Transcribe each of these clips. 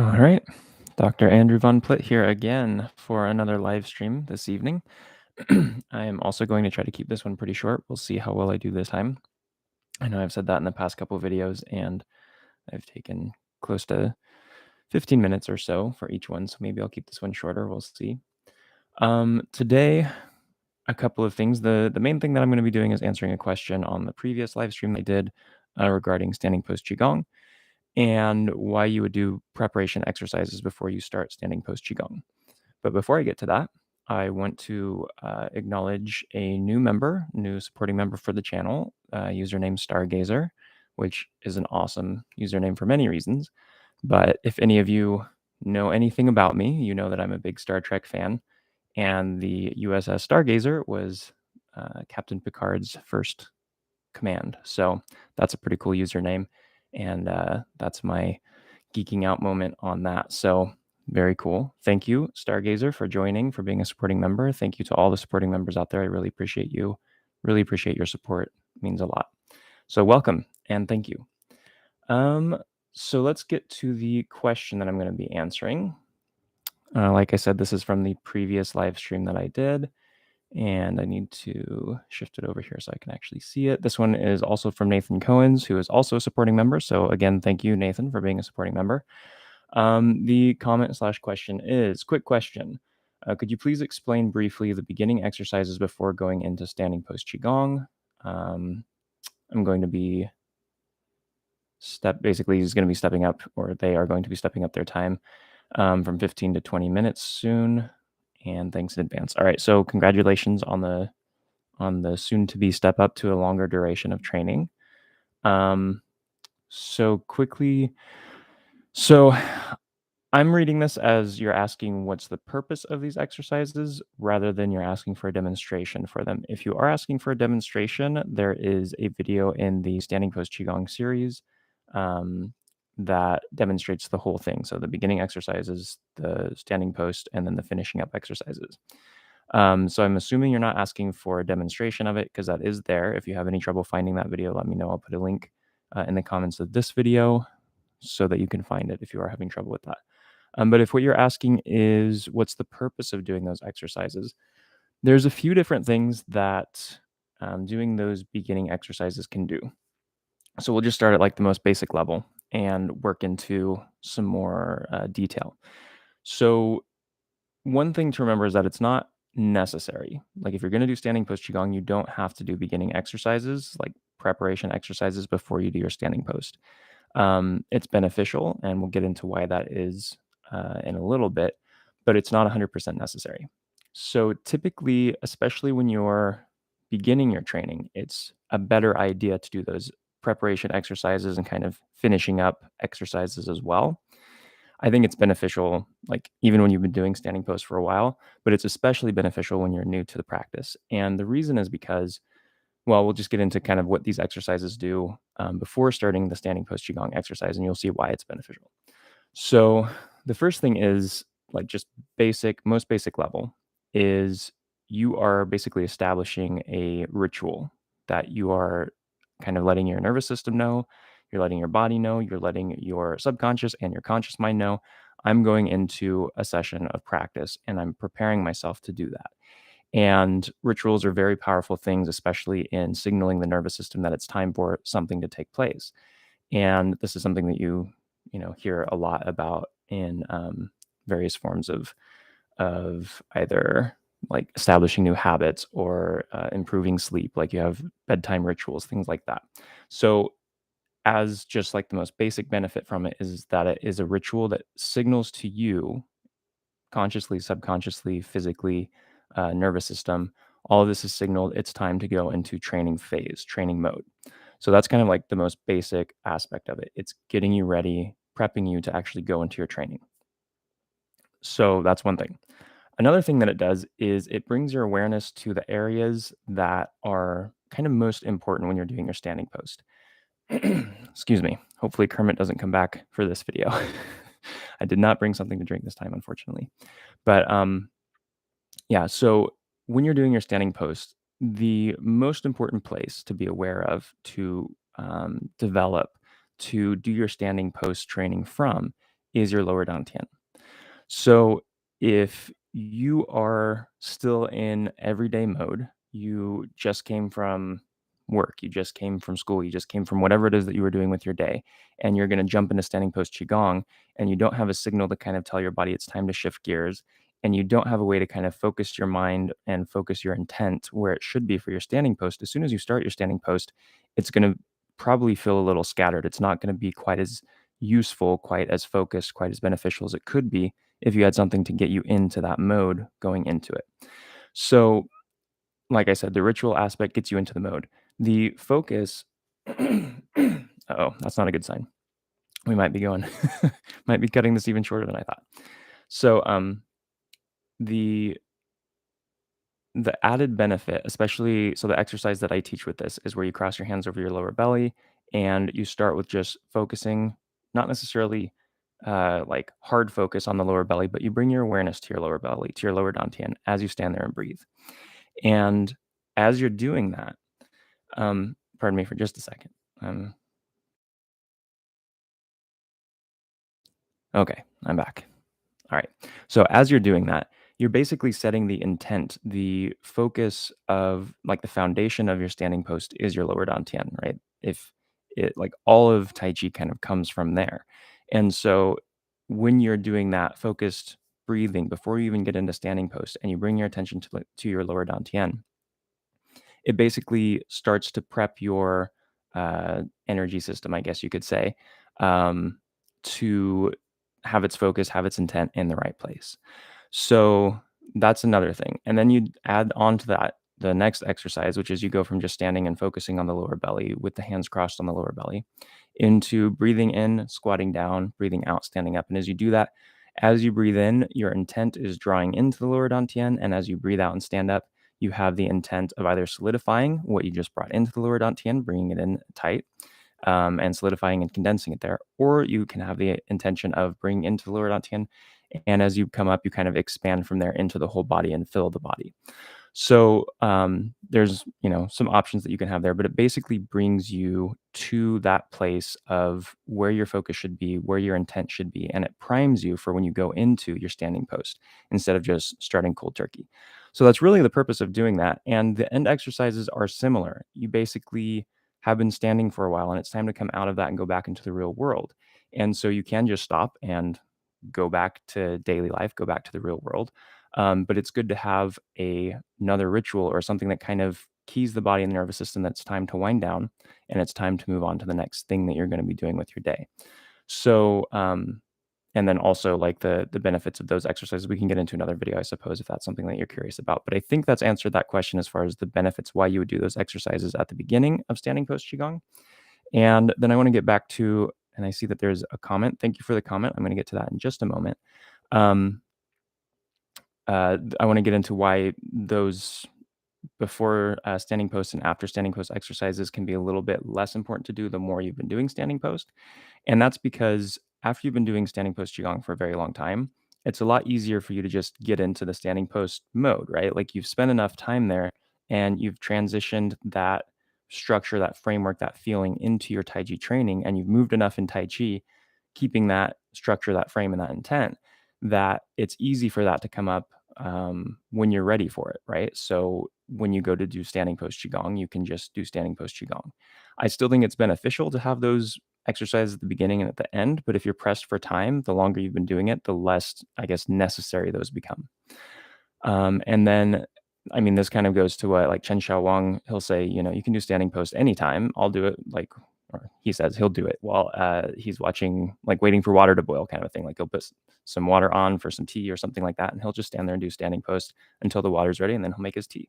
All right. Dr. Andrew Von Plitt here again for another live stream this evening. I am also going to try to keep this one pretty short. We'll see how well I do this time. I know I've said that in the past couple of videos, and I've taken close to 15 minutes or so for each one, so maybe I'll keep this one shorter. We'll see. Today, a couple of things. The main thing that I'm going to be doing is answering a question on the previous live stream I did regarding standing post Qigong and why you would do preparation exercises before you start standing post Qigong. But before I get to that, I want to acknowledge a new supporting member for the channel, username Stargazer, which is an awesome username for many reasons. But if any of you know anything about me, you know that I'm a big Star Trek fan, and the USS Stargazer was Captain Picard's first command. So that's a pretty cool username, and that's my geeking out moment on that. So very cool. Thank you, Stargazer, for joining, for being a supporting member. Thank you to all the supporting members out there. I really appreciate you. Really appreciate your support. It means a lot. So welcome and thank you. So let's get to the question that I'm going to be answering. Like I said, this is from the previous live stream that I did, and I need to shift it over here so I can actually see it. This one is also from Nathan Cohens, who is also a supporting member. So again, thank you, Nathan, for being a supporting member. The comment/question is, quick question. Could you please explain briefly the beginning exercises before going into standing post Qigong? I'm going to be basically he's going to be stepping up, or they are going to be stepping up their time from 15 to 20 minutes soon. And thanks in advance. All right, so congratulations on the soon to be step up to a longer duration of training. So I'm reading this as you're asking what's the purpose of these exercises rather than you're asking for a demonstration for them. If you are asking for a demonstration, there is a video in the Standing Post Qigong series that demonstrates the whole thing. So the beginning exercises, the standing post, and then the finishing up exercises. So I'm assuming you're not asking for a demonstration of it because that is there. If you have any trouble finding that video, let me know. I'll put a link in the comments of this video so that you can find it if you are having trouble with that. But if what you're asking is what's the purpose of doing those exercises, there's a few different things that doing those beginning exercises can do. So we'll just start at like the most basic level and work into some more detail. So one thing to remember is that it's not necessary. Like if you're going to do standing post Qigong, you don't have to do beginning exercises like preparation exercises before you do your standing post. It's beneficial, and we'll get into why that is in a little bit, but it's not 100% necessary. So typically, especially when you're beginning your training, it's a better idea to do those preparation exercises and kind of finishing up exercises as well. I think it's beneficial, like even when you've been doing standing posts for a while, but it's especially beneficial when you're new to the practice. And the reason is because, well, we'll just get into kind of what these exercises do before starting the standing post Qigong exercise, and you'll see why it's beneficial. So the first thing is like just most basic level is you are basically establishing a ritual that you are kind of letting your nervous system know, you're letting your body know, you're letting your subconscious and your conscious mind know, I'm going into a session of practice and I'm preparing myself to do that. And rituals are very powerful things, especially in signaling the nervous system that it's time for something to take place. And this is something that you hear a lot about in various forms of either like establishing new habits or improving sleep. Like you have bedtime rituals, things like that. So as just like the most basic benefit from it is that it is a ritual that signals to you consciously, subconsciously, physically, nervous system. All of this is signaled it's time to go into training phase, training mode. So that's kind of like the most basic aspect of it. It's getting you ready, prepping you to actually go into your training. So that's one thing. Another thing that it does is it brings your awareness to the areas that are kind of most important when you're doing your standing post. Excuse me. Hopefully Kermit doesn't come back for this video. I did not bring something to drink this time, unfortunately. But yeah, so when you're doing your standing post, the most important place to be aware of to develop, to do your standing post training from is your lower dantian. So if you are still in everyday mode, you just came from work, you just came from school, you just came from whatever it is that you were doing with your day, and you're going to jump into standing post Qigong, and you don't have a signal to kind of tell your body it's time to shift gears, and you don't have a way to kind of focus your mind and focus your intent where it should be for your standing post. As soon as you start your standing post, it's going to probably feel a little scattered. It's not going to be quite as useful, quite as focused, quite as beneficial as it could be if you had something to get you into that mode going into it. So, like I said, the ritual aspect gets you into the mode. The focus, oh, that's not a good sign. We might be going, might be cutting this even shorter than I thought. So, the the added benefit, especially so the exercise that I teach with this is where you cross your hands over your lower belly and you start with just focusing, not necessarily like hard focus on the lower belly, but you bring your awareness to your lower belly, to your lower dantian as you stand there and breathe. And as you're doing that, pardon me for just a second. Um, okay, I'm back. All right. So as you're doing that, you're basically setting the intent, the focus of like the foundation of your standing post is your lower dantian, right? If it like all of Tai Chi kind of comes from there. And so when you're doing that focused breathing before you even get into standing post and you bring your attention to your lower dantian, it basically starts to prep your energy system, I guess you could say, um, to have its focus, have its intent in the right place. So that's another thing. And then you add on to that the next exercise, which is you go from just standing and focusing on the lower belly with the hands crossed on the lower belly into breathing in, squatting down, breathing out, standing up. And as you do that, as you breathe in, your intent is drawing into the lower dantian. And as you breathe out and stand up, you have the intent of either solidifying what you just brought into the lower dantian, bringing it in tight, and solidifying and condensing it there. Or you can have the intention of bringing into the lower dantian, and as you come up, you kind of expand from there into the whole body and fill the body. So there's some options that you can have there, but it basically brings you to that place of where your focus should be, where your intent should be, and it primes you for when you go into your standing post instead of just starting cold turkey. So that's really the purpose of doing that. And the end exercises are similar. You basically have been standing for a while, and it's time to come out of that and go back into the real world. And so you can just stop and go back to daily life, go back to the real world. But it's good to have another ritual or something that kind of keys the body and the nervous system that's time to wind down and it's time to move on to the next thing that you're going to be doing with your day. So, and then also like the benefits of those exercises, we can get into another video, I suppose, if that's something that you're curious about. But I think that's answered that question as far as the benefits, why you would do those exercises at the beginning of standing post Qigong. And then I want to get back to, and I see that there's a comment. Thank you for the comment. I'm going to get to that in just a moment. Um, I want to get into why those before standing post and after standing post exercises can be a little bit less important to do the more you've been doing standing post. And that's because after you've been doing standing post Qigong for a very long time, it's a lot easier for you to just get into the standing post mode, right? Like you've spent enough time there and you've transitioned that structure, that framework, that feeling into your Tai Chi training, and you've moved enough in Tai Chi, keeping that structure, that frame, and that intent, that it's easy for that to come up when you're ready for it, right? So when you go to do standing post Qigong, you can just do standing post Qigong. I still think it's beneficial to have those exercises at the beginning and at the end, but if you're pressed for time, the longer you've been doing it, the less, I guess, necessary those become. And then, I mean, this kind of goes to what like Chen Xiaowang, he'll say, you can do standing post anytime. I'll do it like, or he says he'll do it while he's watching, like waiting for water to boil kind of a thing. Like he'll put some water on for some tea or something like that. And he'll just stand there and do standing post until the water's ready. And then he'll make his tea.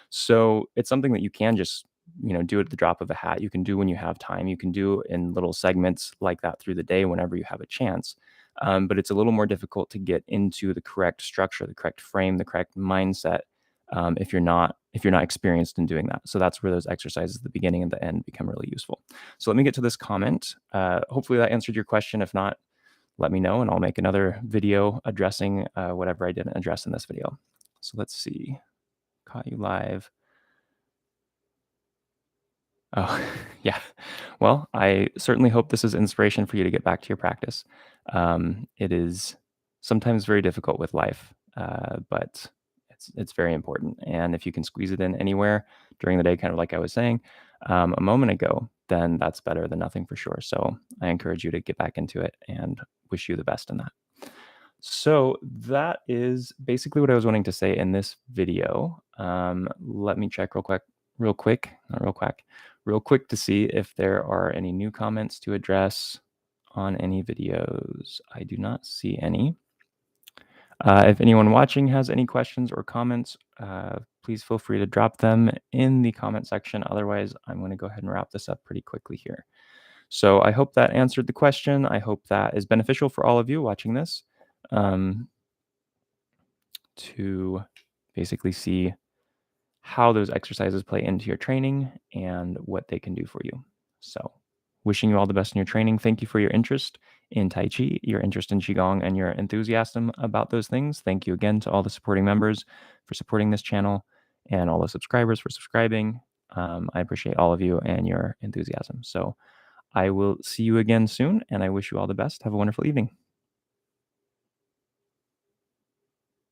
So it's something that you can just, do it at the drop of a hat. You can do when you have time. You can do in little segments like that through the day whenever you have a chance. But it's a little more difficult to get into the correct structure, the correct frame, the correct mindset if you're not experienced in doing that. So that's where those exercises at the beginning and the end become really useful. So let me get to this comment. Hopefully that answered your question. If not, let me know and I'll make another video addressing whatever I didn't address in this video. So let's see. Caught you live. Oh, yeah. Well, I certainly hope this is inspiration for you to get back to your practice. It is sometimes very difficult with life, but it's very important. And if you can squeeze it in anywhere during the day, kind of like I was saying a moment ago, then that's better than nothing for sure. So I encourage you to get back into it and wish you the best in that. So that is basically what I was wanting to say in this video. Let me check real quick to see if there are any new comments to address on any videos. I do not see any. If anyone watching has any questions or comments, please feel free to drop them in the comment section. Otherwise, I'm going to go ahead and wrap this up pretty quickly here. So I hope that answered the question. I hope that is beneficial for all of you watching this. To basically see how those exercises play into your training and what they can do for you. So, wishing you all the best in your training. Thank you for your interest in Tai Chi, your interest in Qigong, and your enthusiasm about those things. Thank you again to all the supporting members for supporting this channel and all the subscribers for subscribing. I appreciate all of you and your enthusiasm. So, I will see you again soon, and I wish you all the best. Have a wonderful evening.